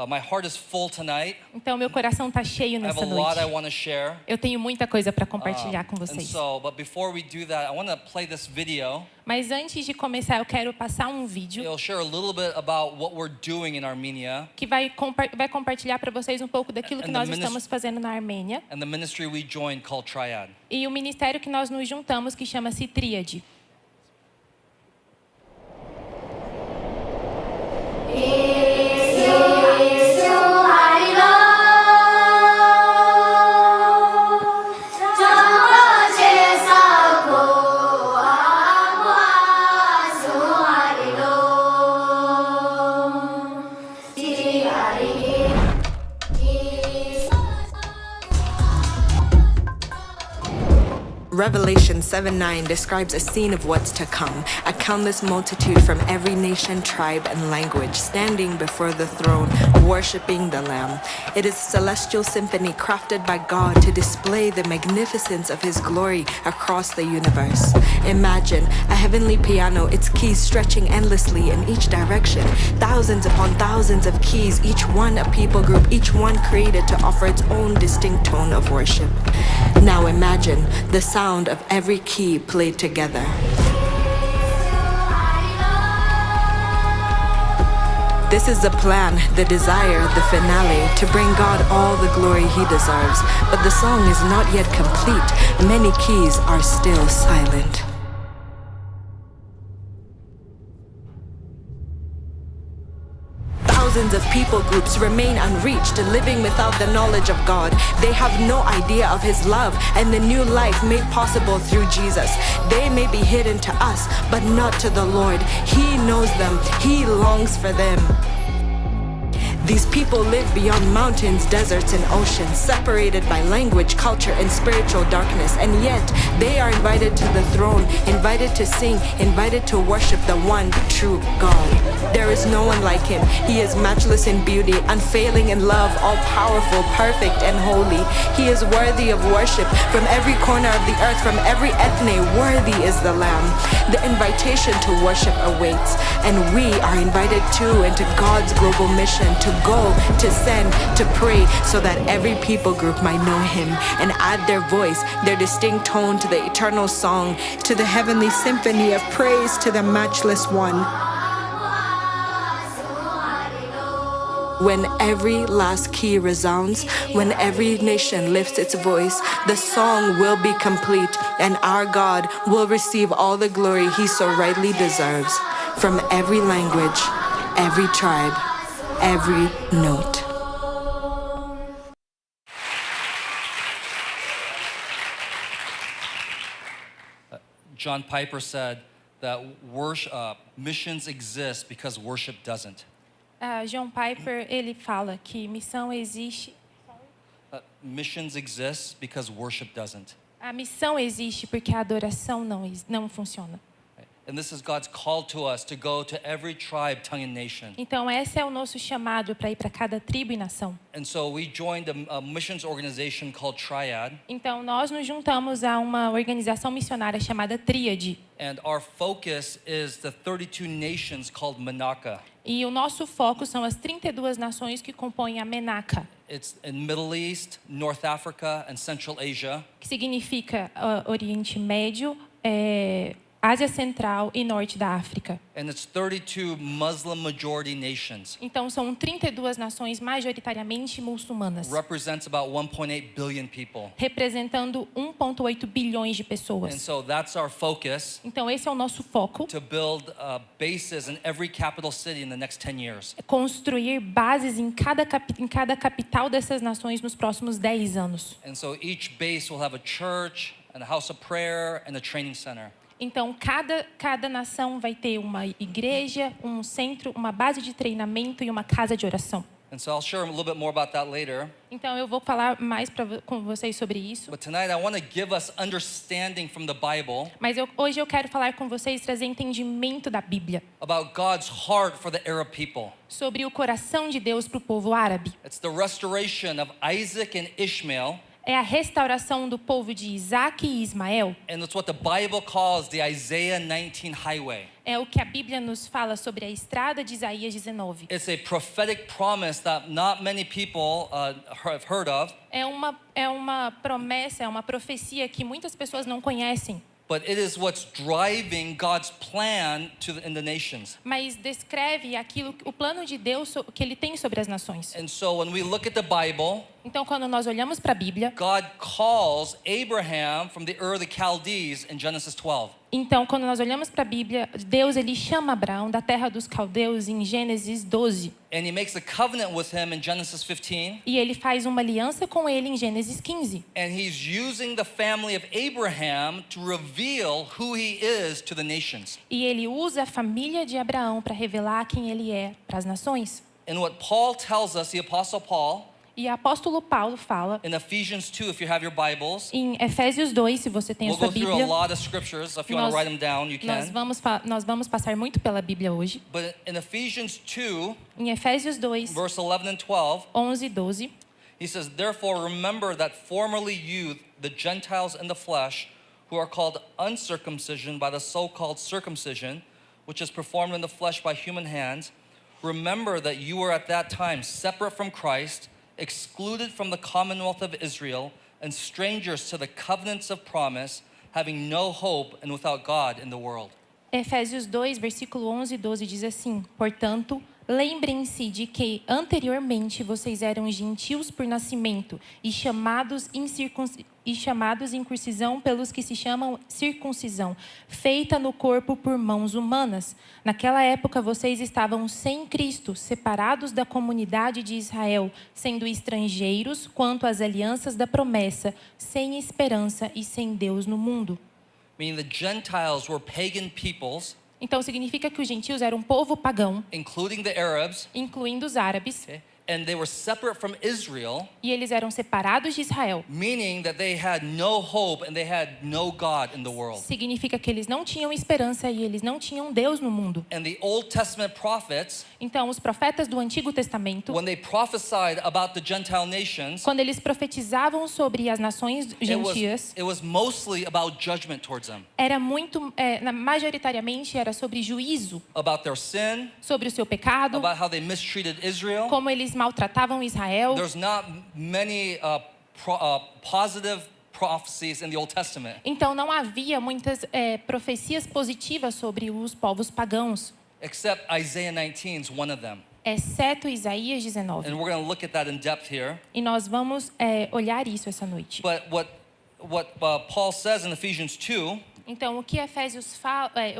My heart is full tonight. Então meu coração está cheio I have nessa a lot I noite. want to share. Eu tenho muita coisa para compartilhar com And vocês. but before we do that, I want to play this video. Mas antes de começar, eu quero passar um vídeo It'll share a little bit about what we're doing in Armenia que vai compartilhar para vocês um pouco daquilo que And nós the estamos fazendo na Armênia and the ministry we joined called Triad. e o ministério que nós nos juntamos, que chama-se Tríade. Revelation 7:9 describes a scene of what's to come, a countless multitude from every nation, tribe, and language standing before the throne, worshiping the Lamb. It is a celestial symphony crafted by God to display the magnificence of His glory across the universe. Imagine a heavenly piano, its keys stretching endlessly in each direction, thousands upon thousands of keys, each one a people group, each one created to offer its own distinct tone of worship. Now imagine the sound of every key played together. This is the plan, the desire, the finale, to bring God all the glory He deserves. But the song is not yet complete. Many keys are still silent. Thousands of people groups remain unreached, living without the knowledge of God. They have no idea of His love and the new life made possible through Jesus. They may be hidden to us, but not to the Lord. He knows them. He longs for them. These people live beyond mountains, deserts, and oceans, separated by language, culture, and spiritual darkness. And yet, they are invited to the throne, invited to sing, invited to worship the one true God. There is no one like Him. He is matchless in beauty, unfailing in love, all-powerful, perfect, and holy. He is worthy of worship from every corner of the earth, from every ethne. Worthy is the Lamb. The invitation to worship awaits, and we are invited too into God's global mission to go, to send, to pray, so that every people group might know Him and add their voice, their distinct tone to the eternal song, to the heavenly symphony of praise to the matchless one. When every last key resounds, when every nation lifts its voice, the song will be complete, and our God will receive all the glory He so rightly deserves, from every language, every tribe, every note. John Piper said that missions exist because worship doesn't. John Piper, ele fala que missão existe. Missions exist because worship doesn't. A missão existe porque a adoração não funciona. And this is God's call to us to go to every tribe, tongue, and nation. Então esse é o nosso chamado para ir para cada tribo e nação. And so we joined a missions organization called Triad. Então nós nos juntamos a uma organização missionária chamada Tríade. And our focus is the 32 nations called Menaka. E o nosso foco são as 32 nações que compõem a Menaka. It's in Middle East, North Africa, and Central Asia. Que significa Oriente Médio, Ásia Central e Norte da África. And it's 32 Muslim majority nations. Então são 32 nações majoritariamente muçulmanas. Represents about 1.8 billion people. Representando 1,8 bilhões de pessoas. And so that's our focus. Então esse é o nosso foco. To build bases in every capital city in the next 10 years. Construir bases em cada capital dessas nações nos próximos 10 anos. And so each base will have a church and a house of prayer and a training center. Então, cada nação vai ter uma igreja, um centro, uma base de treinamento e uma casa de oração. And so I'll share a little bit more about that later. Então, eu vou falar mais com vocês sobre isso. But tonight I want to give us understanding from the Bible. Mas hoje eu quero falar com vocês, trazer entendimento da Bíblia. About God's heart for the Arab people. Sobre o coração de Deus para o povo árabe. It's the restoration of Isaac and Ishmael. é a restauração do povo de Isaac e Ismael. And it's what the Bible calls the Isaiah 19 highway. É o que a Bíblia nos fala sobre a estrada de Isaías 19. It's a prophetic promise that not many people have heard of, É uma promessa, é uma profecia que muitas pessoas não conhecem, but it is what's driving God's plan in the nations. mas descreve o plano de Deus que ele tem sobre as nações. And so when we look at the Bible, Então, quando nós olhamos para a Bíblia, God calls Abraham from the Ur of the Chaldees in Genesis 12. então quando nós olhamos para a Bíblia, Deus ele chama Abraão da terra dos caldeus em Gênesis 12. And he makes a covenant with him in Genesis 15. E ele faz uma aliança com ele em Gênesis 15. And he's using the family of Abraham to reveal who he is to the nations. E ele usa a família de Abraão para revelar quem ele é para as nações. And what Paul tells us, the Apostle Paul, E o apóstolo Paulo fala in Ephesians 2, if you have your Bibles, em Efésios 2, se você tem a we'll sua go through a Bíblia. lot of scriptures. If you want to write them down, you can. Nós vamos passar muito pela Bíblia hoje. But in Ephesians 2, Em Efésios 2, verse 11 and 12, 11 e 12, he says, "Therefore remember that formerly you, the Gentiles in the flesh, who are called uncircumcision by the so-called circumcision, which is performed in the flesh by human hands, remember that you were at that time separate from Christ, excluded from the commonwealth of Israel, and strangers to the covenants of promise, having no hope and without God in the world." Efésios 2, versículo 11 e 12 diz assim: Portanto, lembrem-se de que anteriormente vocês eram gentios por nascimento e chamados incircuncisão pelos que se chamam circuncisão, feita no corpo por mãos humanas. Naquela época vocês estavam sem Cristo, separados da comunidade de Israel, sendo estrangeiros quanto às alianças da promessa, sem esperança e sem Deus no mundo. Meaning the Gentiles were pagan peoples, Então significa que os gentios eram um povo pagão, including the Arabs, incluindo os árabes, okay? And they were separate from Israel, e eles eram separados de Israel. meaning that they had no hope and they had no God in the world. Significa que eles não tinham esperança e eles não tinham Deus no mundo. And the Old Testament prophets, Então, os profetas do Antigo Testamento, when they prophesied about the Gentile nations, quando eles profetizavam sobre as nações gentias, it was mostly about judgment towards them, era majoritariamente era sobre juízo, about their sin, sobre o seu pecado, about how they mistreated Israel. como eles maltratavam Israel. There's not many positive prophecies in the Old Testament. Então, não havia muitas profecias positivas sobre os povos pagãos, Except Isaiah 19 is one of them. exceto Isaías 19. And we're going to look at that in depth here. E nós vamos olhar isso essa noite. But what Paul says in Ephesians 2 Então, o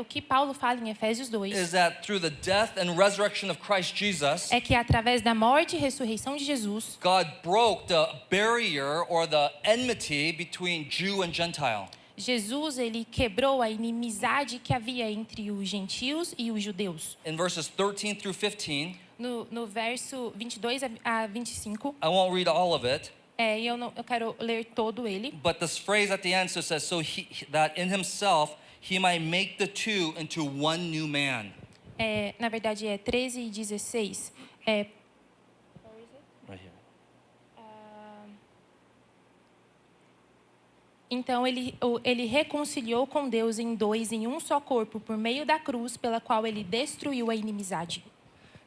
que Paulo fala em Efésios 2 is that through the death and resurrection of Christ Jesus, é que através da morte e ressurreição de Jesus, God broke the barrier or the enmity between Jew and Gentile. Jesus ele quebrou a inimizade que havia entre os gentios e os judeus. In verses 13 through 15, No verso 22 a 25, I won't read all of it, eu quero ler todo ele. but this phrase at the end says, so that in himself he might make the two into one new man. Na verdade, é 13 e 16. Right here. Então, ele reconciliou com Deus em dois, em um só corpo, por meio da cruz, pela qual ele destruiu a inimizade.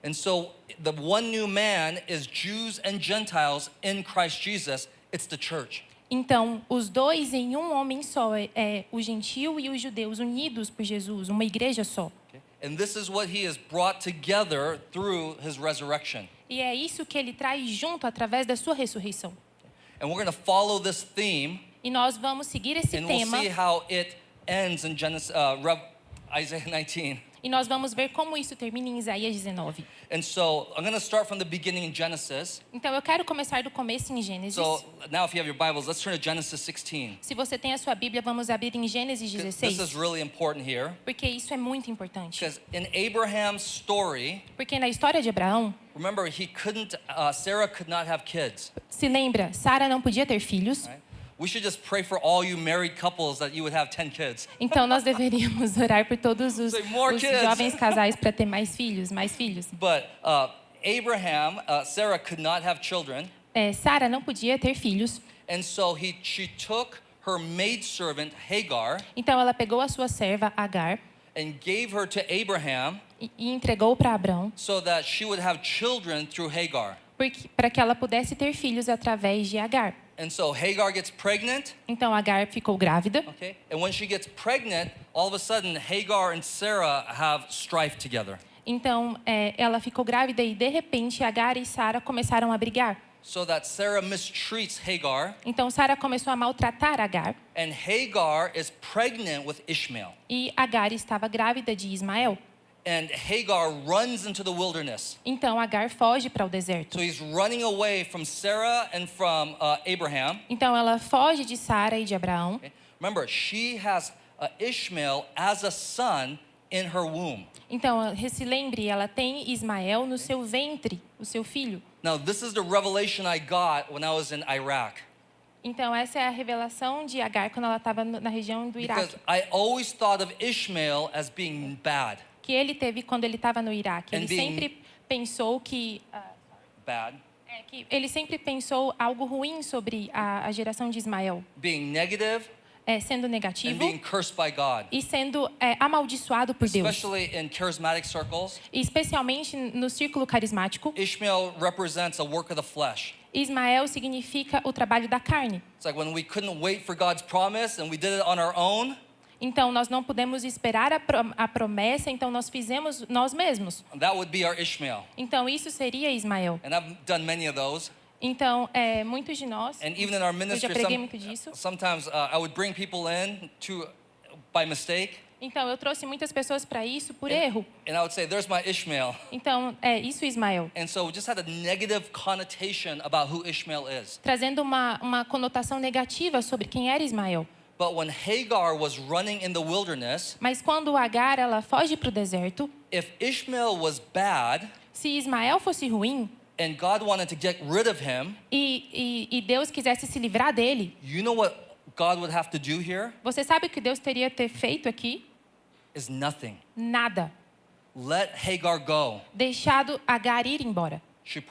And so the one new man is Jews and Gentiles in Christ Jesus. It's the church. Então, os dois em um homem só, o gentio e os judeus unidos por Jesus, uma igreja só. Okay? And this is what he has brought together through his resurrection. E é isso que ele traz junto através da sua ressurreição. And we're going to follow this theme, E nós vamos seguir esse and we'll tema see how it ends in Isaiah 19. e nós vamos ver como isso termina em Isaías 19. And so I'm going to start from the beginning in Genesis. Então, eu quero começar do começo em Gênesis. So now if you have your Bibles, let's turn to Genesis 16. Se você tem a sua Bíblia, vamos abrir em Gênesis This is 16, really important here. porque isso é muito importante. Because in Abraham's story, Porque na história de Abraão, remember Sarah could not have kids. se lembra, Sara não podia ter filhos. Right? We should just pray for all you married couples that you would have 10 kids. Então, nós deveríamos orar por todos os Say, "More kids." jovens casais para ter mais filhos, But Sarah could not have children. Sara não podia ter filhos. And so she took her maidservant Hagar Então ela pegou a sua serva Agar and gave her to Abraham e entregou para Abrão, so that she would have children through Hagar. para que ela pudesse ter filhos através de Agar. And so Hagar gets pregnant, Então Agar ficou grávida. okay? And when she gets pregnant, all of a sudden Hagar and Sarah have strife together. Então ela ficou grávida e de repente Agar e Sara começaram a brigar. So that Sarah mistreats Hagar, Então Sara começou a maltratar Agar and Hagar is pregnant with Ishmael. e Agar estava grávida de Ismael. And Hagar runs into the wilderness. Então Agar foge para o deserto. So he's running away from Sarah and from Abraham. Então ela foge de Sara e de Abraão. Okay? Remember, she has Ishmael as a son in her womb. Então se lembre, ela tem Ismael no seu ventre, o seu filho. Now, this is the revelation I got when I was in Iraq. Então essa é a revelação de Agar quando ela estava na região do Iraque, Because I always thought of Ishmael as being bad. que ele teve quando ele estava no Iraque. Ele And being- sempre pensou que Bad. ele sempre pensou algo ruim sobre a geração de Ismael, Being negative sendo and negativo being cursed by God. e sendo amaldiçoado por Deus. Especially in charismatic circles, E especialmente no círculo carismático, Ishmael represents a work of the flesh. Ismael significa o trabalho da carne. It's like when we couldn't wait for God's promise and we did it on our own, Então nós não podemos esperar a promessa, então nós fizemos nós mesmos. that would be our Ishmael. Então isso seria Ismael. And I've done many of those. Então muitos de nós, And even in our eu já ministry, preguei muito disso. sometimes I would bring people in by mistake, Então eu trouxe muitas pessoas para isso por erro. and I would say, "There's my Ishmael." Então isso Ismael, And so we just had a negative connotation about who Ishmael is. trazendo uma conotação negativa sobre quem era Ismael. But when Hagar was running in the wilderness, Mas quando Agar ela foge para o deserto, if Ishmael was bad se Ismael fosse ruim and God wanted to get rid of him, e Deus quisesse se livrar dele, you know what God would have to do here? você sabe o que Deus teria ter feito aqui? Is nothing. Nada. Let Hagar go. Deixado Agar ir embora. We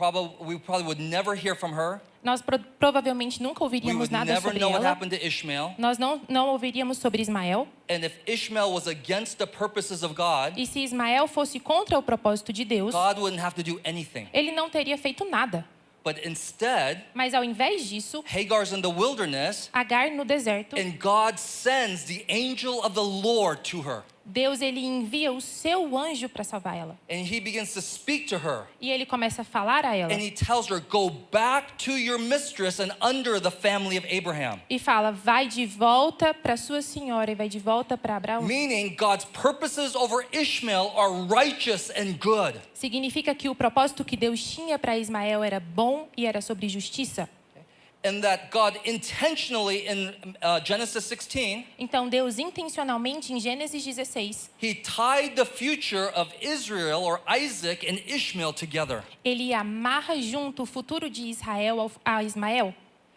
probably would never hear from her. Nós provavelmente nunca We ouviríamos would nada never sobre know what ela. happened to Ishmael. Nós não ouviríamos sobre Ismael. And if Ishmael was against the purposes of God, E se Ismael fosse contra o propósito de Deus, God wouldn't have to do anything. ele não teria feito nada. But instead, Mas ao invés disso, Hagar's in the wilderness, Agar no deserto, and God sends the angel of the Lord to her. Deus ele envia o seu anjo para salvar ela. And he begins to speak to her. E ele começa a falar a ela. And he tells her, "Go back to your mistress and under the family of Abraham." E fala, vai de volta para sua senhora e vai de volta para Abraão. Meaning God's purposes over Ishmael are righteous and good. Significa que o propósito que Deus tinha para Ismael era bom e era sobre justiça. And that God intentionally in Genesis 16, Então Deus intencionalmente em Gênesis 16, he tied the future of Israel or Isaac and Ishmael together. ele amarra junto o futuro de Israel a Ismael.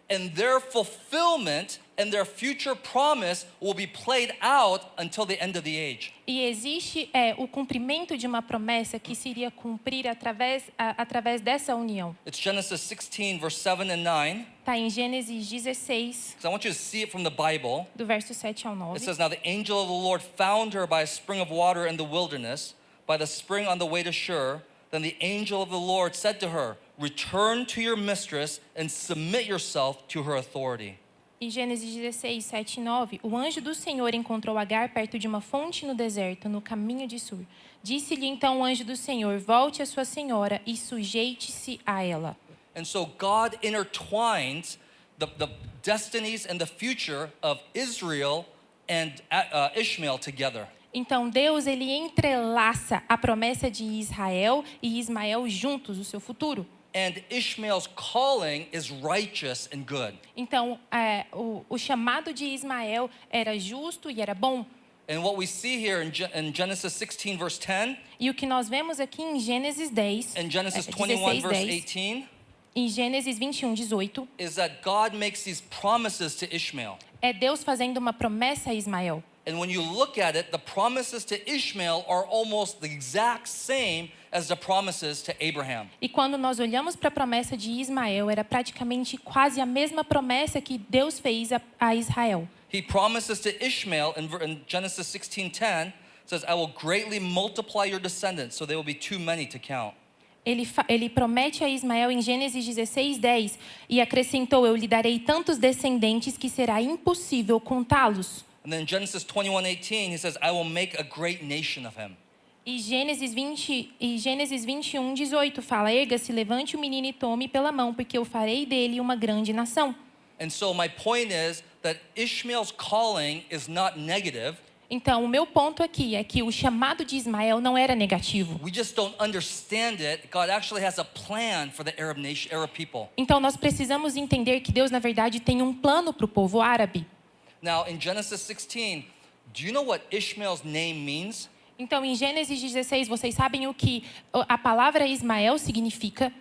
And their fulfillment and their future promise will be played out until the end of the age. E existe o cumprimento de uma promessa que se iria cumprir através dessa união. It's Genesis 16, verse 7 and 9. Está em Gênesis 16, So I want you to see it from the Bible. do verso 7 ao 9. It says, "Now the angel of the Lord found her by a spring of water in the wilderness, by the spring on the way to Shur. Then the angel of the Lord said to her, 'Return to your mistress and submit yourself to her authority.'" Em Gênesis 16, 7 e 9, o anjo do Senhor encontrou Agar perto de uma fonte no deserto, no caminho de Sur. Disse-lhe então o anjo do Senhor, volte a sua senhora e sujeite-se a ela. And so God intertwines the destinies and the future of Israel and Ishmael together. Então Deus ele entrelaça a promessa de Israel e Ismael juntos, o seu futuro. And Ishmael's calling is righteous and good. Então o chamado de Ismael era justo e era bom. And what we see here in Genesis 16, verse 10, E o que nós vemos aqui em Gênesis 10, and Genesis 21, 16, verse 10, 18, em Gênesis 21, 18, is that God makes these promises to Ishmael. é Deus fazendo uma promessa a Ismael. And when you look at it, the promises to Ishmael are almost the exact same as the promises to Abraham. E quando nós olhamos para a promessa de Ismael, era praticamente quase a mesma promessa que Deus fez a Israel. He promises to Ishmael in Genesis 16:10, says, I will greatly multiply your descendants, so they will be too many to count. Ele promete a Ismael em Gênesis 16:10 e acrescentou: eu lhe darei tantos descendentes que será impossível contá-los. And then in Genesis 21:18, he says, I will make a great nation of him. E Gênesis 21:18 fala: erga-se, levante o menino e tome pela mão, porque eu farei dele uma grande nação. And so my point is that Ishmael's calling is not negative. Então, o meu ponto aqui é que o chamado de Ismael não era negativo. We just don't understand it. God actually has a plan for the Arab nation, Arab people. Então, nós precisamos entender que Deus, na verdade, tem um plano para o povo árabe. Now, in Genesis 16, do you know what Ishmael's name means? Então, em Gênesis 16, vocês sabem o que a palavra Ismael significa?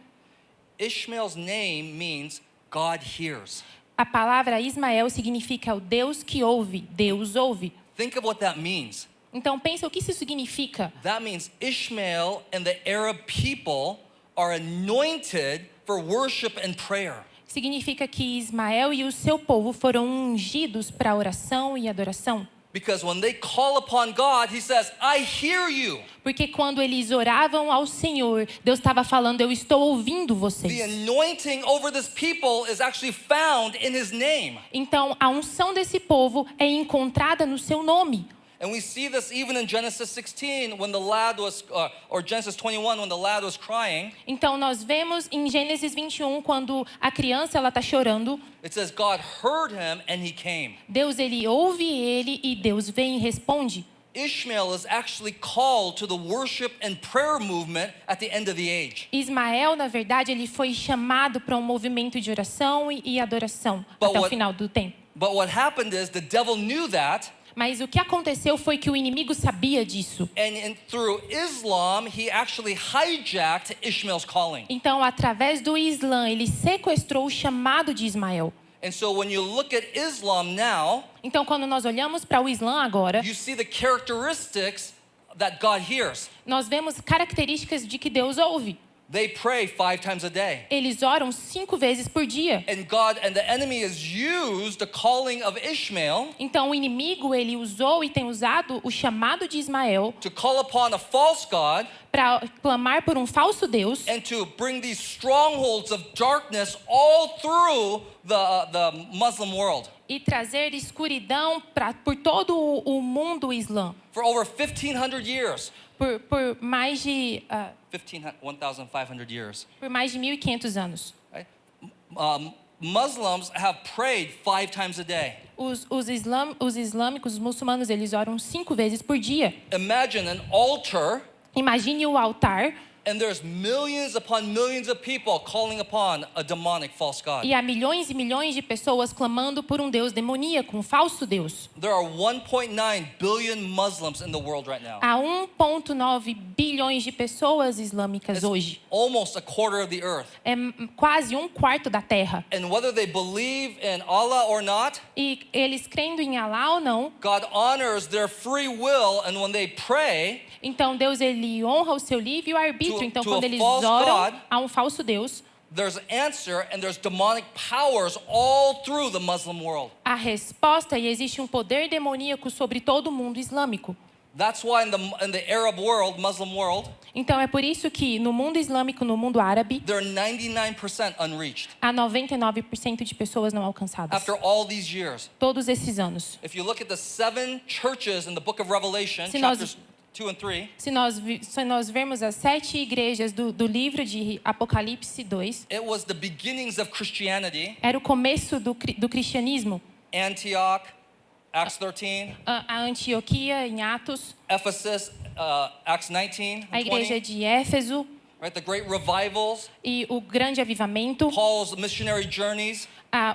Ishmael's name means God hears. A palavra Ismael significa o Deus que ouve, Deus ouve. Think of what that means. Então, pensa o que isso significa. That means Ishmael and the Arab people are anointed for worship and prayer. Significa que Ismael e o seu povo foram ungidos para oração e adoração. Because when they call upon God, he says, I hear you. Porque quando eles oravam ao Senhor, Deus estava falando: eu estou ouvindo The vocês. anointing over this people is actually found in his name. Então, a unção desse povo é encontrada no seu nome. And we see this even in Genesis 16 when the lad was, or Genesis 21 when the lad was crying. Então, nós vemos em Gênesis 21, quando a criança está chorando, It says God heard him and he came. Deus, ele ouve ele e Deus vem e responde. Ishmael is actually called to the worship and prayer movement at the end of the age. Ismael, na verdade, ele foi chamado para um movimento de oração e adoração até o final do tempo. But what happened is the devil knew that. Mas o que aconteceu foi que o inimigo sabia disso. And through Islam, he actually hijacked Ishmael's calling. Então, através do Islã, ele sequestrou o chamado de Ismael. And so when you look at Islam now, Então, quando nós olhamos para o Islã agora, you see the characteristics that God hears. nós vemos características de que Deus ouve. They pray 5 times a day. Eles oram 5 vezes por dia. And God and the enemy has used the calling of Ishmael Então, o inimigo, ele usou e tem usado o chamado de Ismael to call upon a false God para clamar por um falso Deus and to bring these strongholds of darkness all through the Muslim world. e trazer escuridão por todo o mundo islã. For over 1,500 years. Por mais de 1,500 years. por mais de 1.500 anos. Right? Muslims have prayed 5 times a day. Os islâmicos, os muçulmanos, eles oram 5 vezes por dia. Imagine an altar, Imagine o altar and there's millions upon millions of people calling upon a demonic false god. e há milhões e milhões de pessoas clamando por um Deus demoníaco, um falso Deus. There are 1.9 billion Muslims in the world right now. Há 1,9 bilhões de pessoas islâmicas hoje. Almost a quarter of the earth. É quase 1/4 da terra. And whether they believe in Allah or not, E eles crendo em Alá ou não, God honors their free will, and when they pray, então Deus, ele honra o seu livre-arbítrio. Então, to quando a eles false oram God, a um falso Deus, there's an answer and there's demonic powers all through the Muslim world. a resposta, e existe um poder demoníaco sobre todo o mundo islâmico. That's why in the Arab world, Muslim world, Então, é por isso que no mundo islâmico, no mundo árabe, they're 99% unreached. há 99% de pessoas não alcançadas. After all these years, Todos esses anos. if you look at the 7 churches in the book of Revelation, Se nós- chapters 2 and 3, Se nós vermos as 7 igrejas do livro de Apocalipse 2, it was the beginnings of Christianity. era o começo do cristianismo. Antioch, Acts 13, A Antioquia, em Atos, Ephesus, Acts 19 a and igreja 20, de Éfeso right? The great revivals, e o grande avivamento, Paul's missionary journeys.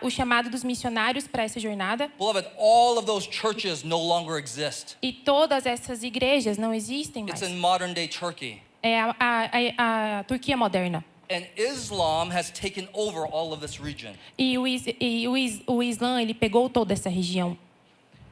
o chamado dos missionários para essa jornada. Beloved, all of those churches no longer exist. E todas essas igrejas não existem mais. It's in modern day Turkey. É a Turquia moderna. And Islam has taken over all of this region. E o Islã, ele pegou toda essa região.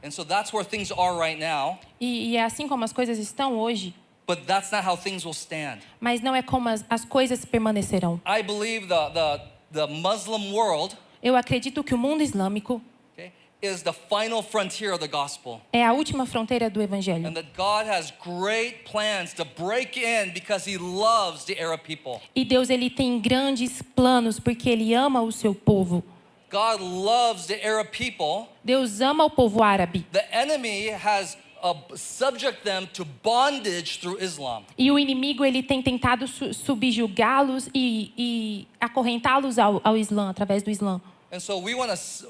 And so that's where things are right now, E é assim como as coisas estão hoje, but that's not how things will stand. mas não é como as coisas permanecerão. I believe the Muslim world, Eu acredito que o mundo islâmico okay, is the final frontier of the gospel. é a última fronteira do evangelho. And that God has great plans to break in because he loves the Arab people. E Deus ele tem grandes planos porque ele ama o seu povo. God loves the Arab people. Deus ama o povo árabe. The enemy has subject them to bondage through Islam. E o inimigo ele tem tentado subjugá-los e acorrentá-los ao Islã, através do Islã. And so we want to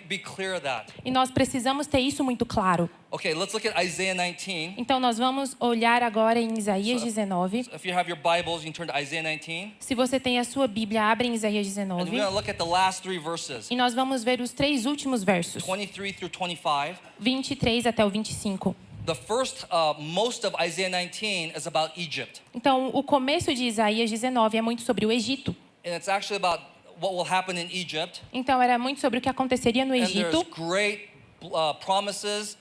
be clear of that. E nós precisamos ter isso muito claro. Okay, let's look at Isaiah 19. Então nós vamos olhar agora em Isaías 19. If you have your Bibles, you can turn to Isaiah 19. Se você tem a sua Bíblia, abre em Isaías And we're 19. going to look at the last 3 verses, E nós vamos ver os 3 últimos versos, 23 through 25. 23 até o 25. The first, most of Isaiah 19 is about Egypt. Então, o começo de Isaías 19 é muito sobre o Egito. And it's actually about what will happen in Egypt. Então, era muito sobre o que aconteceria no And there's Egito great promises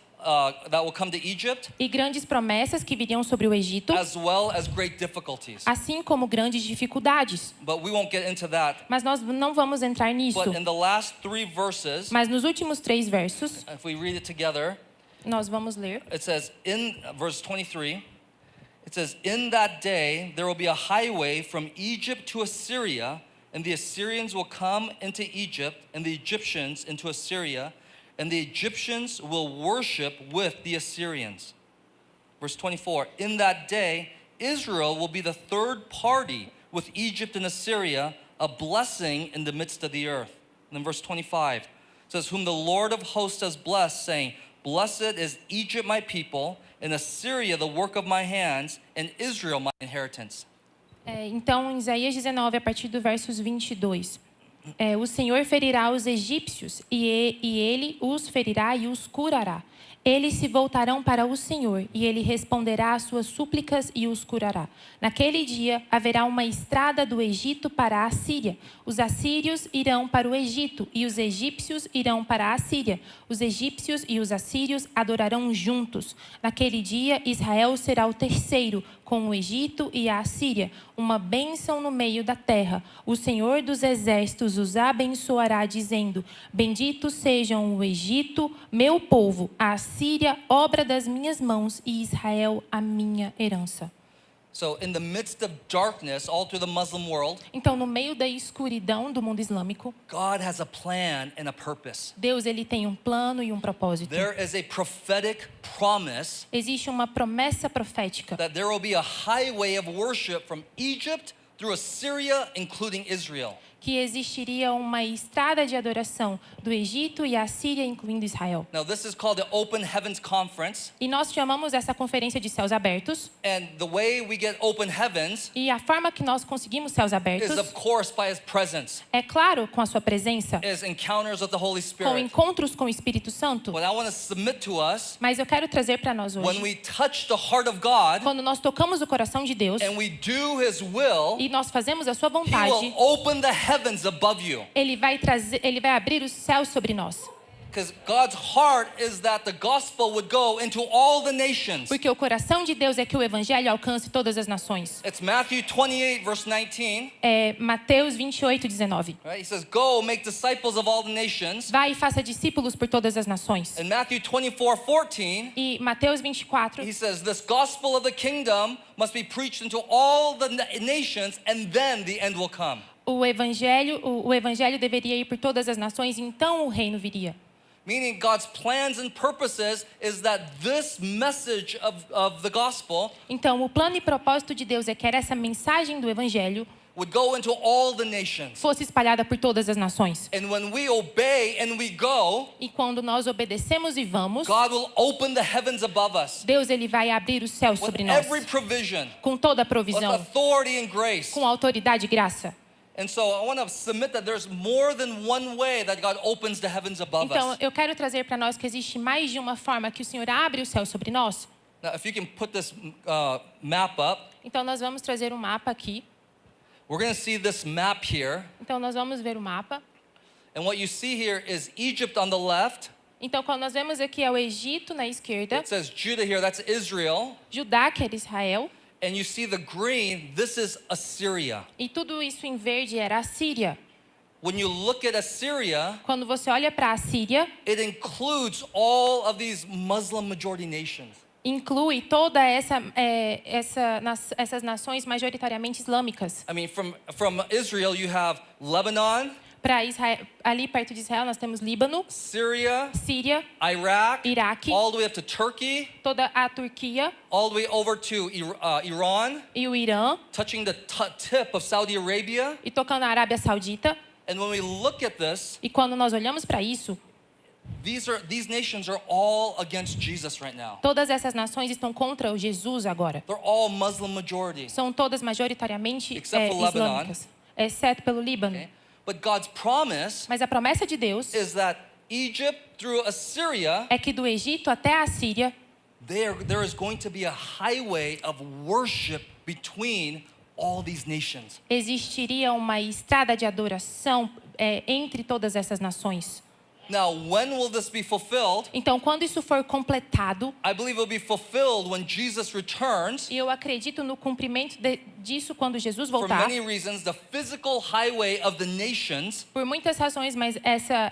that will come to Egypt, e grandes promessas que viriam sobre o Egito, as well as great difficulties. assim como grandes dificuldades. But we won't get into that. Mas nós não vamos entrar nisso. But in the last 3 verses, Mas nos últimos 3 versos, if we read it together, nós vamos ler. it says in verse 23, it says, "In that day there will be a highway from Egypt to Assyria, and the Assyrians will come into Egypt, and the Egyptians into Assyria, and the Egyptians will worship with the Assyrians." Verse 24, "In that day Israel will be the third party with Egypt and Assyria, a blessing in the midst of the earth." And then verse 25 says, "Whom the Lord of hosts has blessed, saying, Blessed is Egypt my people, and Assyria the work of my hands, and Israel my inheritance." Então, em Isaías 19, a partir do versos 22. O Senhor ferirá os egípcios, e ele os ferirá e os curará. Eles se voltarão para o Senhor, e ele responderá às suas súplicas e os curará. Naquele dia haverá uma estrada do Egito para a Assíria. Os assírios irão para o Egito, e os egípcios irão para a Assíria. Os egípcios e os assírios adorarão juntos. Naquele dia, Israel será o terceiro, com o Egito e a Assíria, uma bênção no meio da terra. O Senhor dos exércitos os abençoará, dizendo: Benditos sejam o Egito, meu povo, a Assíria, obra das minhas mãos, e Israel, a minha herança. So in the midst of darkness all through the Muslim world, Então, no meio da escuridão do mundo islâmico, God has a plan and a purpose. Deus ele tem um plano e um propósito. There is a prophetic promise Existe uma promessa profética that there will be a highway of worship from Egypt through Assyria, including Israel. que existiria uma estrada de adoração do Egito e a Síria, incluindo Israel. Now this is called the Open Heavens Conference, E nós chamamos essa conferência de céus abertos. and the way we get open heavens E a forma que nós conseguimos céus is abertos of course by his presence, é claro com a sua presença, is encounters with the Holy com Spirit. encontros com o Espírito Santo. What I want to submit to us, Mas eu quero trazer para nós when hoje, we touch the heart of God quando nós tocamos o coração de Deus and we do his will, e nós fazemos a sua he vontade, will open the heavens above you. ele vai abrir os céus sobre nós. Because God's heart is that the gospel would go into all the nations. Porque o coração de Deus é que o evangelho alcance todas as nações. It's Matthew 28 verse 19, É Mateus 28, 19. right? He says, "Go make disciples of all the nations." Vai e faça discípulos por todas as nações. In Matthew 24:14, E Mateus 24, he says, "This gospel of the kingdom must be preached into all the nations, and then the end will come." o evangelho deveria ir por todas as nações, então o reino viria. Meaning God's plans and purposes is that this message of the gospel Então, o plano e propósito de Deus é que essa mensagem do evangelho would go into all the nations. fosse espalhada por todas as nações. And when we obey and we go, E quando nós obedecemos e vamos, God will open the heavens above us Deus ele vai abrir os céus with sobre nós, every provision, com toda a with provisão, authority and grace. com autoridade e graça. And so I want to submit that there's more than one way that God opens the heavens above Então, us. eu quero trazer para nós que existe mais de uma forma que o Senhor abre o céu sobre nós. Now, if you can put this map up, Então, nós vamos trazer um mapa aqui. we're going to see this map here. Então, nós vamos ver o mapa. And what you see here is Egypt on the left Então, quando nós vemos aqui é o Egito na esquerda, It says Judah here, that's Israel. Judá, que era Israel, And you see the green, this is Assyria. e tudo isso em verde era a Síria. When you look at Assyria, Quando você olha para a Síria, it includes all of these Muslim majority nations. inclui toda essas nações majoritariamente islâmicas. I mean, from Israel, you have Lebanon, Para Israel, ali perto de Israel, nós temos Líbano, Syria, Síria, Iraq, Iraque, all the way up to Turkey, toda a Turquia all the way over to Iran, e o Irã, touching the tip of Saudi Arabia. e tocando a Arábia Saudita. And when we look at this, E quando nós olhamos para isso, these nations are all against Jesus right now. todas essas nações estão contra o Jesus agora. They're all Muslim majority. São todas majoritariamente Except for Lebanon. islâmicas, exceto pelo Líbano. Okay? But God's promise Mas a promessa de Deus is that Egypt through Assyria, é que do Egito até a Síria there is going to be a highway of worship between all these nations. existiria uma estrada de adoração entre todas essas nações. Now, when will this be fulfilled? Então, quando isso for completado, I believe it will be fulfilled when Jesus returns. e eu acredito no cumprimento disso quando Jesus For voltar, many reasons, the physical highway of the nations, por muitas razões, mas essa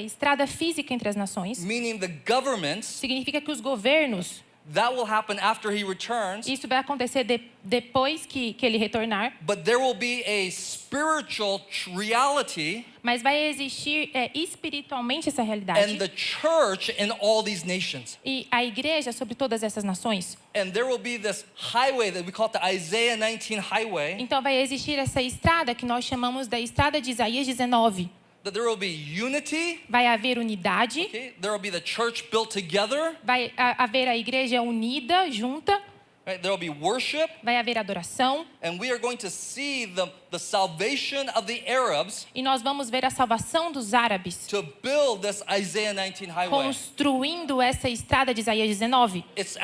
estrada física entre as nações meaning the governments, significa que os governos, that will happen after he returns. isso vai acontecer depois que ele retornar, But there will be a spiritual reality mas vai existir espiritualmente essa and realidade. the church in all these nations. E a igreja sobre todas essas nações. And there will be this highway that we call it the Isaiah 19 highway, Então vai existir essa estrada que nós chamamos da estrada de Isaías 19. that there will be unity, Vai haver unidade, okay? There will be the church built together, vai haver a igreja unida, junta, right? There will be worship, vai haver adoração. and we are going to see the salvation of the Arabs E nós vamos ver a salvação dos árabes to build this Isaiah 19 highway. construindo essa estrada de Isaías 19. It's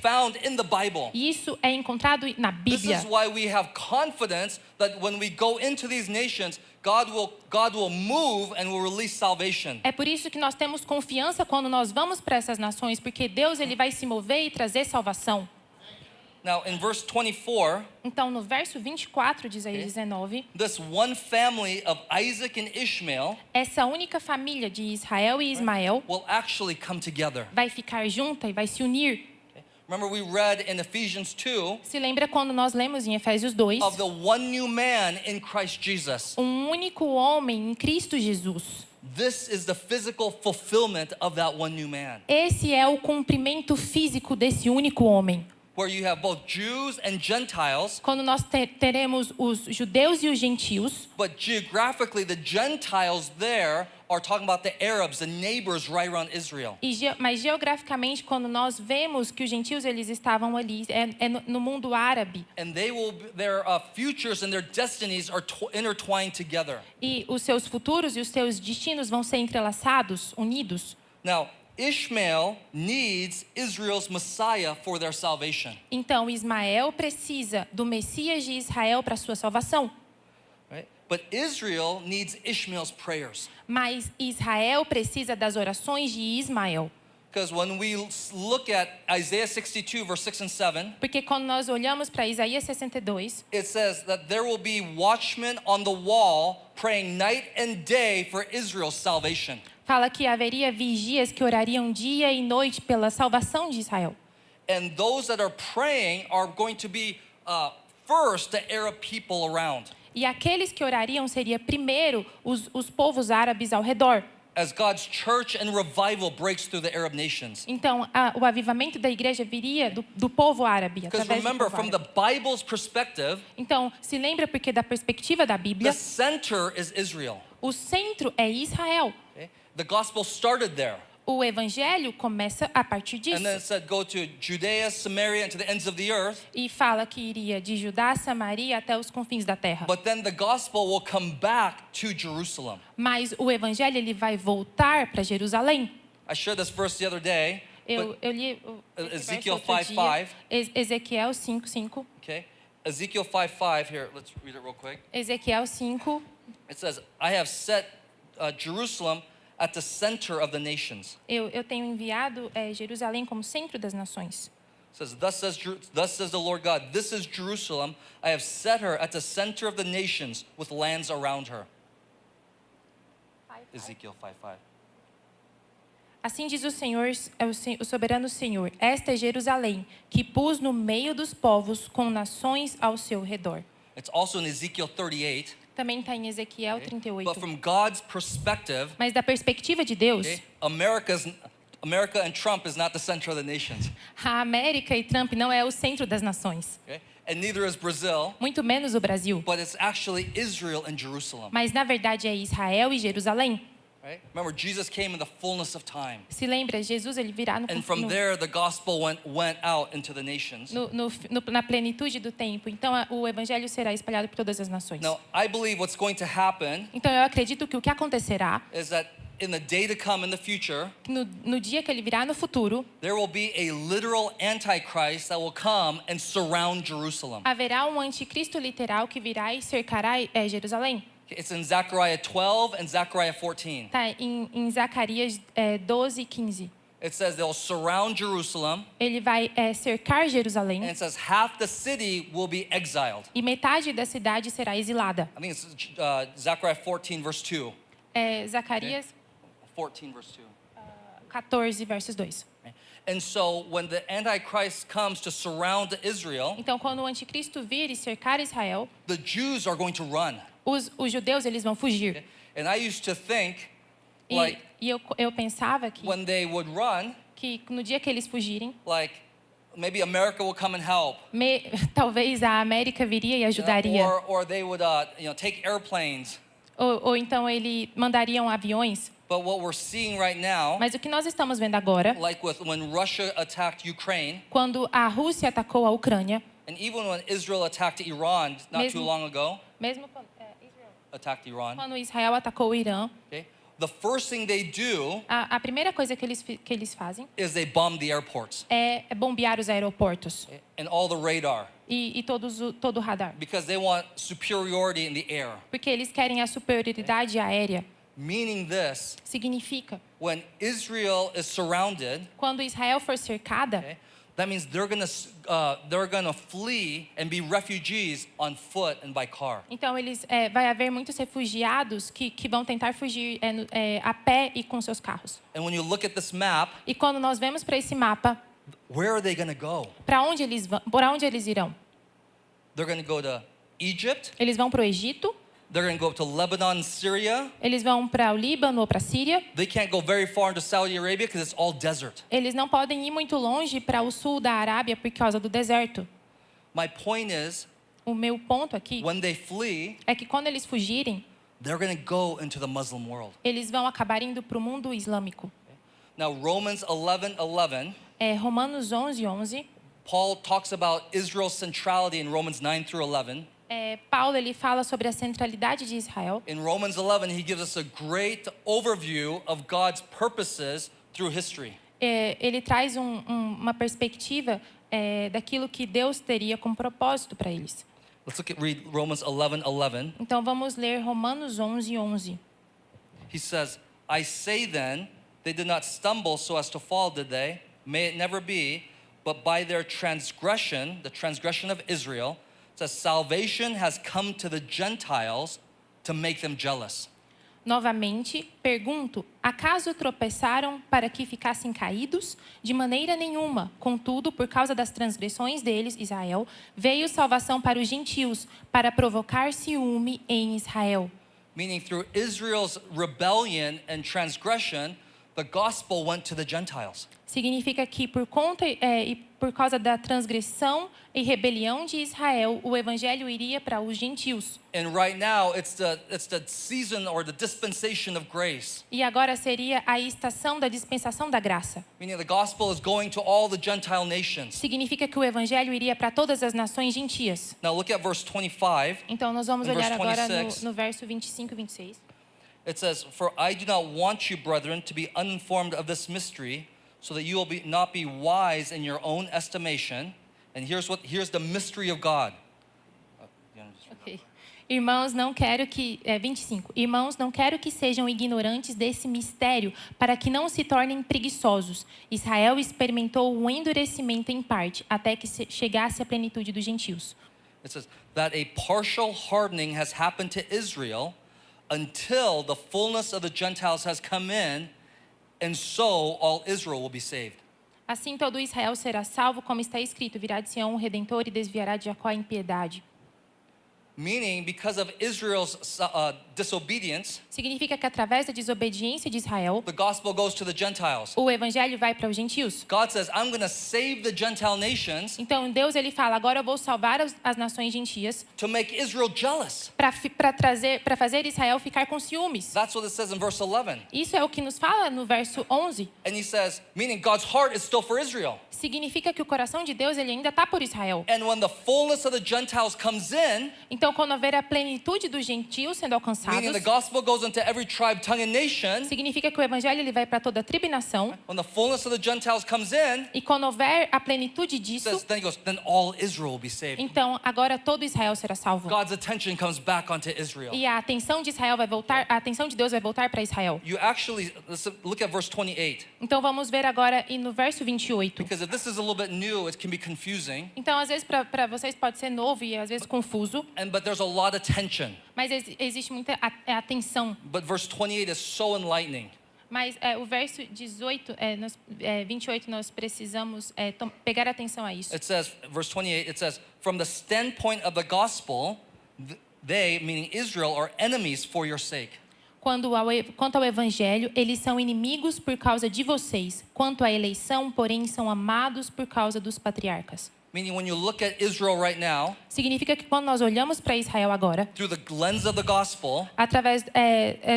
found in the Bible. E isso é encontrado na This Bíblia. is why we have confidence that when we go into these nations, God will move and will release salvation. É por isso que nós temos confiança quando nós vamos para essas nações, porque Deus ele vai se mover e trazer salvação. Now, in verse 24, Então, no verso 24 de Isaías 19, this one family of Isaac and Ishmael essa única família de Israel e Ismael will actually come together. vai ficar junta e vai se unir. Remember, we read in Ephesians 2 Se lembra quando nós lemos em Efésios 2, of the one new man in Christ Jesus. único homem em Cristo Jesus. This is the physical fulfillment of that one new man, Esse é o cumprimento físico desse único homem. where you have both Jews and Gentiles, Quando nós teremos os judeus e os gentios, but geographically, the Gentiles there are talking about the Arabs, the neighbors right around Israel. mas geograficamente, quando nós vemos que os gentios eles estavam ali, no mundo árabe, And their futures and their destinies are intertwined together. e os seus futuros e os seus destinos vão ser entrelaçados, unidos. Now, Ishmael needs Israel's Messiah for their salvation. Então, Ismael precisa do Messias de Israel para sua salvação, Right? But Israel needs Ishmael's prayers. mas Israel precisa das orações de Ismael. Because when we look at Isaiah 62, verse 6 and 7, Porque quando nós olhamos para Isaías 62, it says that there will be watchmen on the wall praying night and day for Israel's salvation. fala que haveria vigias que orariam dia e noite pela salvação de Israel. And those that are praying are going to be first the Arab people around. E aqueles que orariam seria primeiro os povos árabes ao redor. As God's church and revival breaks through the Arab nations. Então, o avivamento da igreja viria do povo árabe, Because através do remember, povo from the árabe. Bible's perspective, Então, se lembra porque da perspectiva da the Bíblia, center is Israel. o centro é Israel. Okay? The gospel started there. O evangelho começa a partir disso. And then it said, go to Judea, Samaria, and to the ends of the earth. E fala que iria de Judá, Samaria até os confins da terra. But then the gospel will come back to Jerusalem. Mas o evangelho ele vai voltar para Jerusalém. I shared this verse the other day. Eu li esse Ezekiel verso outro 5:5. dia. Ezequiel 5:5. Okay? Ezekiel 5:5. Here, let's read it real quick. Ezequiel 5. It says, I have set Jerusalem at the center of the nations. Eu tenho enviado Jerusalém como centro das nações. It says, thus says the Lord God, this is Jerusalem. I have set her at the center of the nations with lands around her. Ezekiel 5:5. Assim diz o Senhor, o soberano Senhor: esta é Jerusalém, que pus no meio dos povos, com nações ao seu redor. It's also in Ezekiel 38. Também está em Ezequiel 38. But from God's perspective, Mas da perspectiva de Deus, okay, America and Trump is not the center of the nations. a América e Trump não é o centro das nações, Okay? And neither is Brazil, muito menos o Brasil. but it's actually Israel and Jerusalem. Mas na verdade é Israel e Jerusalém. Right? Remember, Jesus came in the fullness of time. Se lembra, Jesus ele virá And from there, the gospel went out into the nations. na plenitude do tempo. Então o evangelho será espalhado por todas as nações. Now, I believe what's going to happen Então eu acredito que o que acontecerá, is that in the day to come in the future, no dia que ele virá no futuro, there will be a literal antichrist that will come and surround Jerusalem. haverá um anticristo literal que virá e cercará Jerusalém. It's in Zechariah 12 and Zechariah 14. Tá em Zacarias 12 e 15. It says they'll surround Jerusalem, Ele vai cercar Jerusalém and it says half the city will be exiled. e metade da cidade será exilada. I think it's Zechariah 14, verse 2. Zacarias 14, verse 2. 14, versos 2. And so when the Antichrist comes to surround Israel, Então, quando o anticristo vir e cercar Israel, the Jews are going to run. os judeus eles vão fugir. And I used to think, E, like, e eu pensava when they would run, que no dia que eles fugirem, like, maybe America will come and help. talvez a América viria e ajudaria. Or they would, take airplanes. Ou então ele mandariam aviões. But what we're seeing right now, Mas o que nós estamos vendo agora, like when Russia attacked Ukraine, quando a Rússia atacou a Ucrânia, and even when Israel attacked Iran not too long ago, mesmo quando, attacked Iran, quando Israel atacou o Irã, okay, the first thing they do a primeira coisa que eles fazem is they bomb the airports é bombear os aeroportos and all the radar e todo o radar. because they want superiority in the air. Porque eles querem a superioridade aérea. Meaning this, Significa, when Israel is surrounded, quando Israel for cercada, okay, that means they're gonna flee and be refugees on foot and by car. então vai haver muitos refugiados que vão tentar fugir a pé e com seus carros. And when you look at this map, E quando nós vemos para esse mapa, where are they gonna go? para onde eles vão? Por onde eles irão? They're gonna go to Egypt. Eles vão para o Egito? They're going to go up to Lebanon and Syria. Eles vão para o Líbano ou para a Síria? They can't go very far into Saudi Arabia because it's all desert. Eles não podem ir muito longe para o sul da Arábia por causa do deserto. My point is, O meu ponto aqui when they flee, é que quando eles fugirem, they're going to go into the Muslim world. eles vão acabar indo para o mundo islâmico. Now, Romans 11:11, Romanos 11:11. Paul talks about Israel's centrality in Romans 9 through 11. Paulo ele fala sobre a centralidade de Israel. In Romans 11, he gives us a great overview of God's purposes through history. Ele traz uma perspectiva daquilo que Deus teria como propósito para eles. Let's read Romans 11:11. Então vamos ler Romanos 11:11. He says, I say then, they did not stumble so as to fall, did they? May it never be, but by their transgression, the transgression of Israel, it says salvation has come to the Gentiles to make them jealous. Novamente, pergunto, acaso tropeçaram para que ficassem caídos? De maneira nenhuma. Contudo, por causa das transgressões deles, Israel, veio salvação para os gentios, para provocar ciúme em Israel. Meaning through Israel's rebellion and transgression, the gospel went to the Gentiles. Significa que por conta e por causa da transgressão e rebelião de Israel, o evangelho iria para os gentios. And right now, it's the season or the dispensation of grace. E agora seria a estação da dispensação da graça. Meaning the gospel is going to all the Gentile nations. Significa que o evangelho iria para todas as nações gentias. Now look at verse 25. Então nós vamos In olhar verse agora 26. no verso 25 e 26. It says, For I do not want you, brethren, to be uninformed of this mystery, so that you will not be wise in your own estimation. And here's the mystery of God. Okay. Irmãos, não quero que 25. Irmãos, não quero que sejam ignorantes desse mistério, para que não se tornem preguiçosos. Israel experimentou um endurecimento em parte, até que chegasse à plenitude dos gentios. It says that a partial hardening has happened to Israel until the fullness of the Gentiles has come in, and so all Israel will be saved. Assim todo Israel será salvo, como está escrito: virá de Sião um redentor e desviará de Jacó a impiedade. Meaning, because of Israel's disobedience, Significa que através da desobediência de Israel, the gospel goes to the Gentiles. o evangelho vai para os gentios. God says, I'm going to save the Gentile nations Então Deus ele fala: agora eu vou salvar as nações gentias to make Israel jealous. para fazer Israel ficar com ciúmes. That's what it says in verse 11. Isso é o que nos fala no verso 11. And he says, meaning God's heart is still for Israel. Significa que o coração de Deus ele ainda está por Israel. And when the fullness of the Gentiles comes in, Então, quando houver a plenitude dos gentios sendo alcançados, meaning the gospel goes into every tribe, tongue, and nation, significa que o evangelho ele vai para toda a tribo e nação. when the fullness of the Gentiles comes in, E quando houver a plenitude it disso, says, then he goes, then all Israel will be saved. então agora todo Israel será salvo. God's attention comes back onto Israel. E a atenção de Israel vai voltar, a atenção de Deus vai voltar para Israel. You actually, let's look at verse 28. Então vamos ver agora no verso 28. Because if this is a little bit new, it can be confusing. Então às vezes para vocês pode ser novo e às vezes confuso, But there's a lot of tension. mas existe muita atenção. But verse 28 is so enlightening. Mas o verso 28 nós precisamos pegar atenção a isso. It says, verse 28, it says, from the standpoint of the gospel, they, meaning Israel, are enemies for your sake. Quanto ao evangelho, eles são inimigos por causa de vocês. Quanto à eleição, porém, são amados por causa dos patriarcas. Meaning when you look at Israel right now, Significa que quando nós olhamos para Israel agora, through the lens of the gospel, através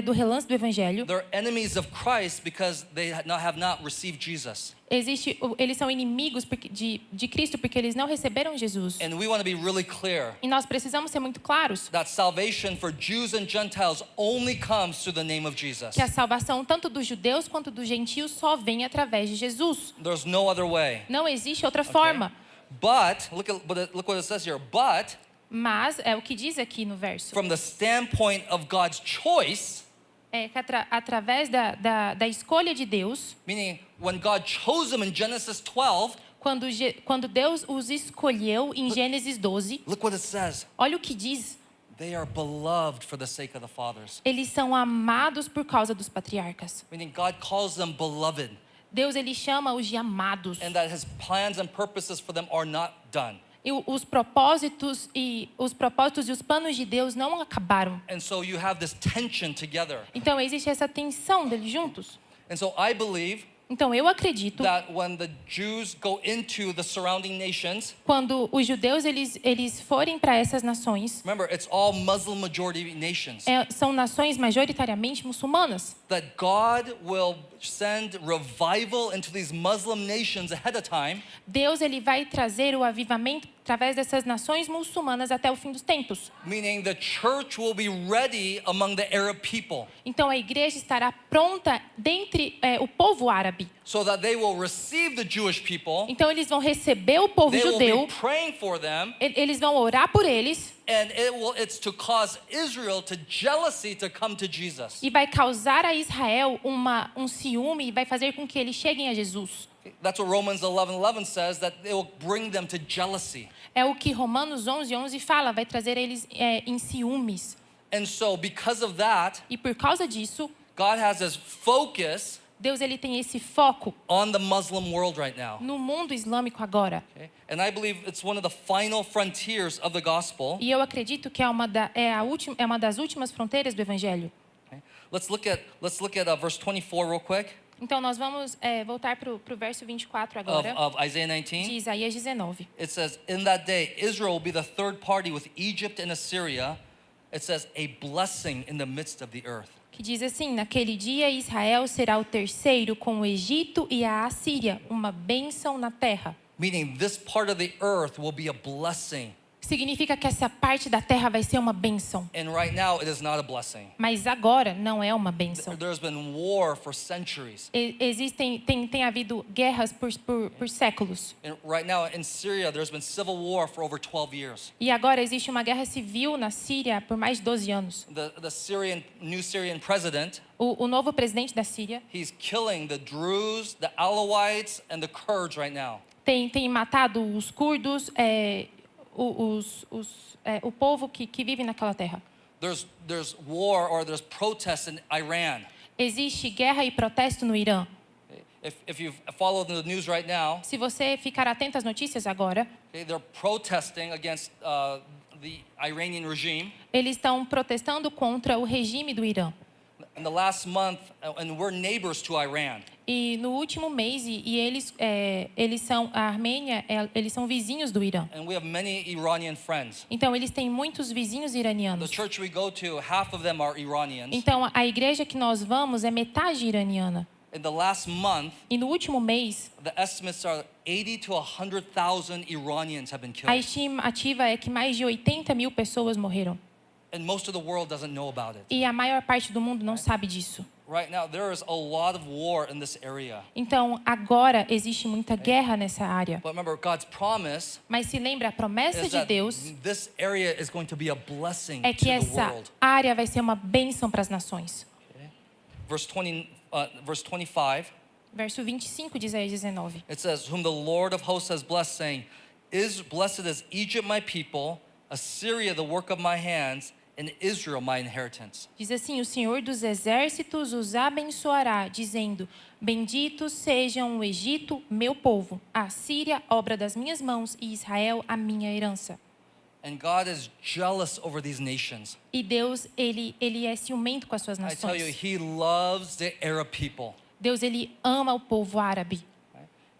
do relance do evangelho, they're enemies of Christ because they have not received Jesus. eles são inimigos de Cristo porque eles não receberam Jesus. And we want to be really clear E nós precisamos ser muito claros that salvation for Jews and Gentiles only comes through the name of Jesus. que a salvação tanto dos judeus quanto dos gentios só vem através de Jesus. There's no other way. Não existe outra forma. But, look what it says here, but Mas é o que diz aqui no verso. from the standpoint of God's choice, É que através da escolha de Deus, meaning when God chose them in Genesis 12, quando Deus os escolheu em Gênesis 12, look what it says. olha o que diz. They are beloved for the sake of the fathers. Eles são amados por causa dos patriarcas. Meaning God calls them beloved, Deus ele chama-os de amados. and that his plans and purposes for them are not done. E os propósitos e os planos de Deus não acabaram. And so you have this tension together. Então existe essa tensão deles juntos. And so I believe Então eu acredito that when the Jews go into the surrounding nations, quando os judeus eles forem para essas nações, remember it's all Muslim majority nations, são nações majoritariamente muçulmanas. that God will send revival into these Muslim nations ahead of time. Deus ele vai trazer o avivamento através dessas nações muçulmanas até o fim dos tempos. Meaning the church will be ready among the Arab people, Então a igreja estará pronta dentre o povo árabe. so that they will receive the Jewish people. Então eles vão receber o povo They will judeu, be praying for them, eles vão orar por eles and it's to cause Israel to jealousy to come to Jesus. e vai causar a Israel um ciúme e vai fazer com que eles cheguem a Jesus. That's what Romans 11:11 says, that it will bring them to jealousy. É o que Romanos 11:11 fala, vai trazer eles em ciúmes. And so because of that, E por causa disso, God has his focus Deus ele tem esse foco on the Muslim world right now. no mundo islâmico agora. Okay? And I believe it's one of the final frontiers of the gospel. E eu acredito que é uma das últimas fronteiras do evangelho. Okay? Let's look at verse 24 real quick Então nós vamos voltar para o verso 24 agora, of Isaiah de 19. Isaías 19. It says, in that day, Israel will be the third party with Egypt and Assyria. It says, a blessing in the midst of the earth. Que diz assim: naquele dia Israel será o terceiro com o Egito e a Assíria, uma bênção na terra. Meaning this part of the earth will be a blessing significa que essa parte da terra vai ser uma bênção. And right now, it is not a blessing. Mas agora não é uma bênção. There's been war for centuries. Tem havido guerras por séculos. And right now, in Syria, there's been civil war for over 12 years. E agora existe uma guerra civil na Síria por mais de 12 anos. The new Syrian president, O novo presidente da Síria he's killing the Druze, the Alawites, and the Kurds right now. tem matado os curdos, o povo que vive naquela terra. There's war or there's protests in Iran. Existe guerra e protesto no Irã. If you follow the news right now, Se você ficar atento às notícias agora, okay, they're protesting against the Iranian regime. eles estão protestando contra o regime do Irã. In the last month, and we're neighbors to Iran. E no último mês, eles são a Armênia, eles são vizinhos do Irã. And we have many Iranian friends. Então eles têm muitos vizinhos The iranianos. church we go to, half of them are Iranians. Então a igreja que nós vamos é metade iraniana. In the last month, E no último mês, the estimates are 80 to 100,000 Iranians have been a killed. estimativa é que mais de 80 mil pessoas morreram. And most of the world doesn't know about it. E a maior parte do mundo não sabe disso. Right now, there is a lot of war in this area. Então agora existe muita guerra nessa área. But remember, God's promise Mas se lembra, a promessa is de that Deus this area is going to be a blessing é to que the essa world. área vai ser uma bênção para as nações. Verse 25, Verso 25 de Isaías 19. it says, "Whom the Lord of hosts has blessed, saying, Blessed is Egypt my people, Assyria the work of my hands, and Israel my inheritance." Diz assim: o Senhor dos exércitos os abençoará, dizendo: benditos sejam o Egito, meu povo, a Síria, obra das minhas mãos, e Israel, a minha herança. And God is jealous over these nations. E Deus, ele é ciumento com as suas I tell you, nações. He loves the Arab people. Deus, ele ama o povo árabe.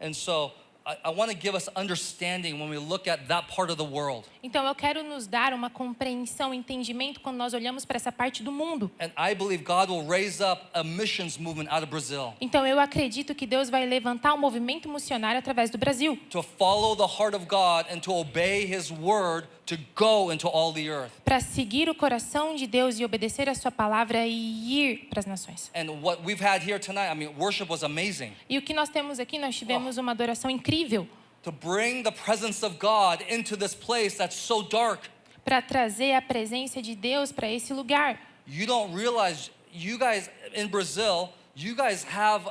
And so I want to give us understanding when we look at that part of the world. Então eu quero nos dar uma compreensão, entendimento quando nós olhamos para essa parte do mundo. And I believe God will raise up a missions movement out of Brazil Então eu acredito que Deus vai levantar um movimento missionário através do Brasil, to follow the heart of God and to obey His word to go into all the earth. para seguir o coração de Deus e obedecer a sua palavra e ir para as nações. And what we've had here tonight, I mean, worship was amazing. E o que nós temos aqui, nós tivemos uma adoração incrível To bring the presence of God into this place that's so dark. para trazer a presença de Deus para esse lugar. You don't realize, you guys in Brazil, you guys have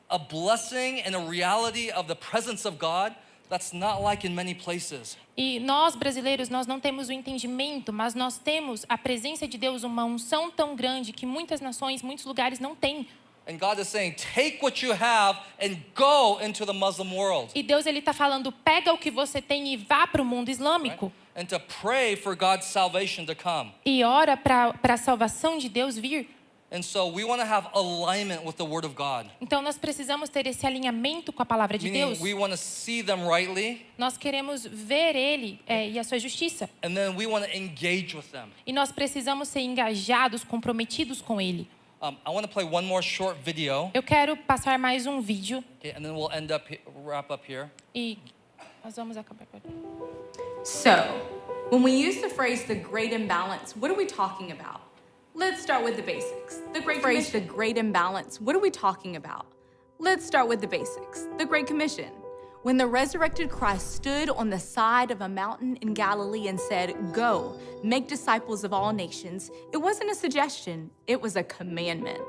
a blessing and a reality of the presence of God that's not like in many places. E nós brasileiros, nós não temos o entendimento, mas nós temos a presença de Deus, uma unção tão grande que muitas nações, muitos lugares não têm. And God is saying, take what you have and go into the Muslim world. E Deus, ele está falando, pega o que você tem e vá para o mundo islâmico. And to pray for God's salvation to come. E ora para a salvação de Deus vir. And so we want to have alignment with the Word of God. Então nós precisamos ter esse alinhamento com a palavra de Deus. Meaning we want to see them rightly, Nós queremos ver Ele e a sua justiça. and then we want to engage with them. E nós precisamos ser engajados, comprometidos com Ele. I want to play one more short video, Eu quero passar mais um vídeo okay, and then we'll wrap up here. e nós vamos acabar. So, when we use the phrase the great imbalance, what are we talking about? Let's start with the basics. The great phrase, the great imbalance, what are we talking about? Let's start with the basics. The Great Commission. When the resurrected Christ stood on the side of a mountain in Galilee and said, "Go, make disciples of all nations," it wasn't a suggestion, it was a commandment.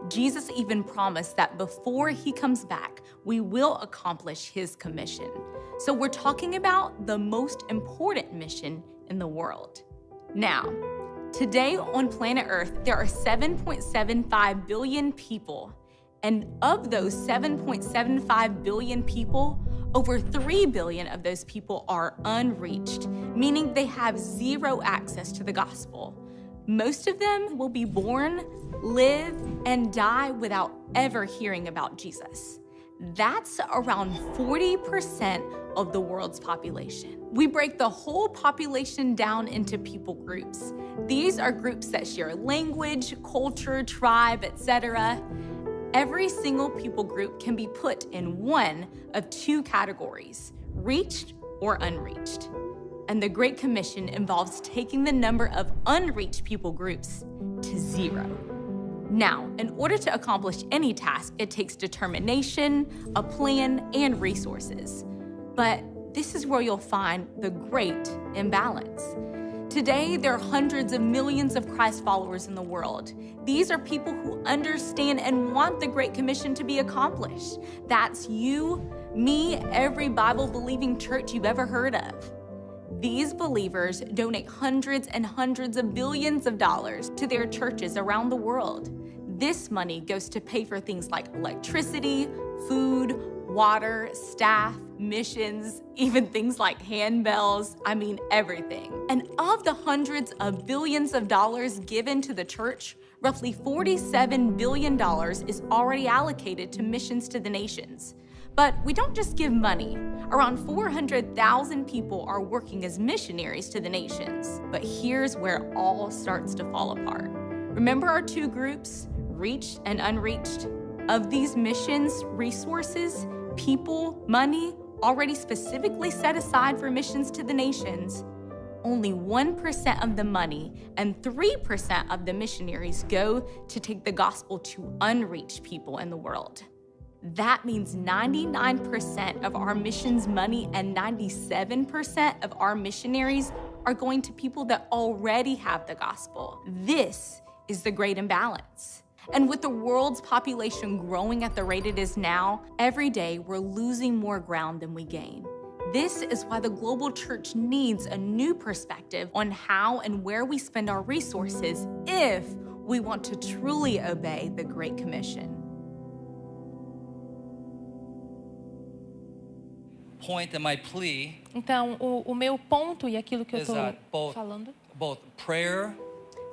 Jesus even promised that before he comes back, we will accomplish his commission. So we're talking about the most important mission in the world. Now, today on planet Earth, there are 7.75 billion people. And of those 7.75 billion people, over 3 billion of those people are unreached, meaning they have zero access to the gospel. Most of them will be born, live, and die without ever hearing about Jesus. That's around 40% of the world's population. We break the whole population down into people groups. These are groups that share language, culture, tribe, etc. Every single people group can be put in one of two categories, reached or unreached. And the Great Commission involves taking the number of unreached people groups to 0. Now, in order to accomplish any task, it takes determination, a plan, and resources. But this is where you'll find the great imbalance. Today, there are hundreds of millions of Christ followers in the world. These are people who understand and want the Great Commission to be accomplished. That's you, me, every Bible-believing church you've ever heard of. These believers donate hundreds and hundreds of billions of dollars to their churches around the world. This money goes to pay for things like electricity, food, water, staff, missions, even things like handbells, everything. And of the hundreds of billions of dollars given to the church, roughly $47 billion is already allocated to missions to the nations. But we don't just give money. Around 400,000 people are working as missionaries to the nations. But here's where it all starts to fall apart. Remember our two groups, reached and unreached? Of these missions resources, people, money, already specifically set aside for missions to the nations, only 1% of the money and 3% of the missionaries go to take the gospel to unreached people in the world. That means 99% of our missions money and 97% of our missionaries are going to people that already have the gospel. This is the great imbalance. And with the world's population growing at the rate it is now, every day we're losing more ground than we gain. This is why the global church needs a new perspective on how and where we spend our resources if we want to truly obey the Great Commission. Point and my plea Então, o meu ponto e aquilo que eu is estou that falando both prayer,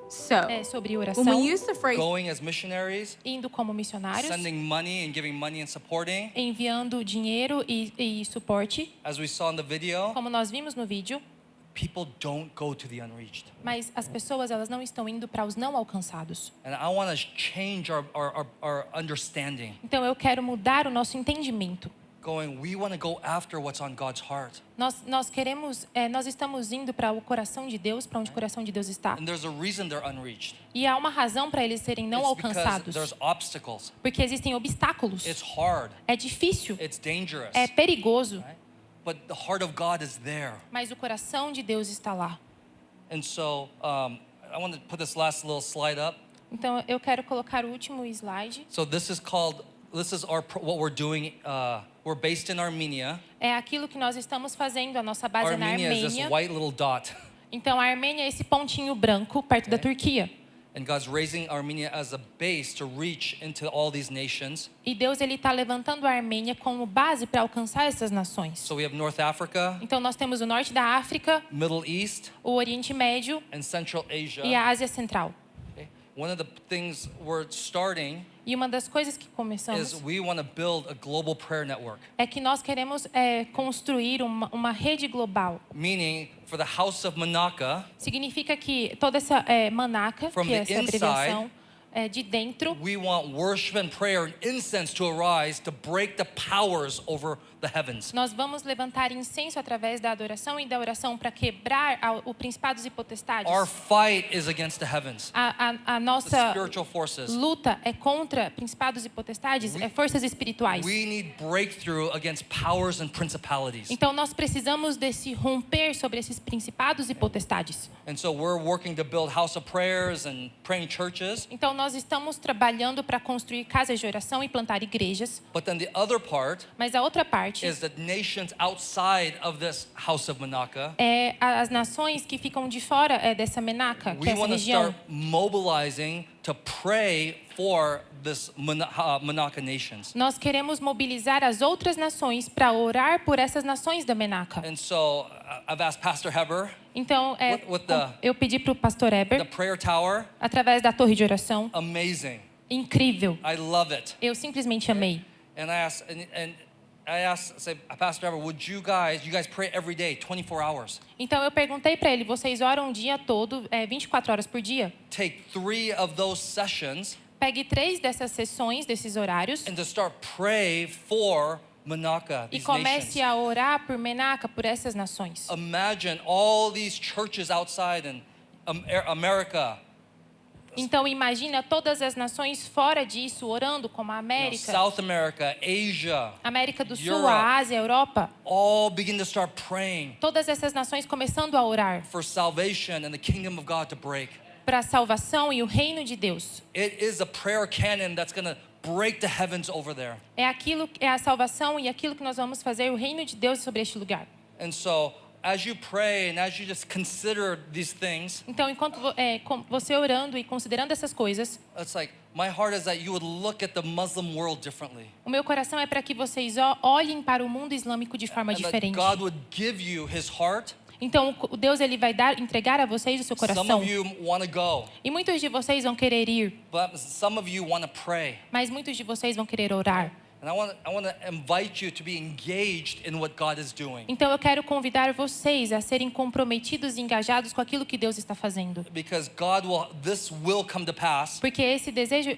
So, é sobre oração, when we use the phrase going as missionaries, indo como missionários, sending money and giving money and supporting, enviando dinheiro e suporte, as we saw in the video, como nós vimos no vídeo, people don't go to the unreached. mas as pessoas elas não estão indo para os não alcançados. And I want to change our understanding. Então eu quero mudar o nosso entendimento. We want to go after what's on God's heart. Nós queremos, nós estamos indo para o coração de Deus, para onde o coração de Deus está. And there's a reason they're unreached. E há uma razão para eles serem não It's because alcançados. there's obstacles. Porque existem obstáculos. It's hard. É difícil, It's dangerous. é perigoso, Right? But the heart of God is there. mas o coração de Deus está lá. And so I want to put this last little slide up. Então eu quero colocar o último slide. So this is what we're doing. We're based in Armenia. É aquilo que nós estamos fazendo, a nossa base é na Armenia is this Armênia. white little dot. Então a Armênia é esse pontinho branco perto da Turquia. And God's raising Armenia as a base to reach into all these nations. E Deus ele está levantando a Armênia como base para alcançar essas nações. So we have North Africa, Então nós temos o norte da África, Middle East, o Oriente Médio and Central Asia. e a Ásia Central. Okay? One of the things we're starting E uma das coisas que começamos is we want to build a global prayer network. é que nós queremos construir uma rede global. Meaning, for the House of Manaka, Significa que toda essa Manaca, From que é the essa abreviação, inside, de dentro, we want worship and prayer and incense to arise to break the powers over the heavens. nós vamos levantar incenso através da adoração e da oração para quebrar o principados e potestades. Our fight is against the heavens, A the nossa spiritual forces. luta é contra principados e potestades, forças espirituais. We need breakthrough against powers and principalities. Então nós precisamos desse romper sobre esses principados e potestades. And so we're working to build house of prayers and praying churches. Então nós estamos trabalhando para construir casas de oração e plantar igrejas. But then the other part Mas a outra parte is that nations outside of this House of Manaka, é as nações que ficam de fora dessa Menaca, que we é essa want to região. start mobilizing to pray for this Manaka nations. Nós queremos mobilizar as outras nações para orar por essas nações da Menaca. And so I've asked Pastor Heber, Então, with the- eu pedi para o pastor the Eber, prayer tower, através da torre de oração, amazing. incrível. I love it. Eu simplesmente amei. And I asked, say, Pastor Heber, would you guys pray every day, 24 hours? Então eu perguntei para ele, vocês oram o dia todo, 24 horas por dia? Take 3 of those sessions Pegue 3 dessas sessões, desses horários, and to start pray for Menaca, e these comece nations. a orar por Menaca, por essas nações. Imagine all these churches outside in America, Então imagina todas as nações fora disso orando, como a you know, América, South America, Asia, América do Sul, Europe. a Ásia, a Europa. all begin to start praying Todas essas nações começando a orar for salvation and the kingdom of God to break. para a salvação e o reino de Deus. It is a prayer cannon that's going to break the heavens over there. É a salvação e aquilo que nós vamos fazer, o reino de Deus sobre este lugar. And so, as you pray and as you just consider these things, Então, enquanto você orando e considerando essas coisas, it's like my heart is that you would look at the Muslim world differently. o meu coração é para que vocês olhem para o mundo islâmico de forma And that diferente. God would give you his heart. Então, o Deus ele vai entregar a vocês o seu Some coração. of you want to go, E muitos de vocês vão querer ir, but some of you want to pray. mas muitos de vocês vão querer orar. And I want to invite you to be engaged in what God is doing. Então, eu quero convidar vocês a serem comprometidos e engajados com aquilo que Deus está fazendo. Because this will come to pass. Porque esse desejo,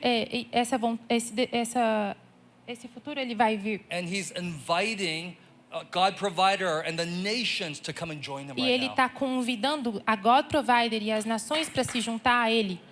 esse futuro ele vai vir. And he's inviting God Provider and the nations to come and join him E right ele now. está convidando a God Provider e as nações para se juntar a ele.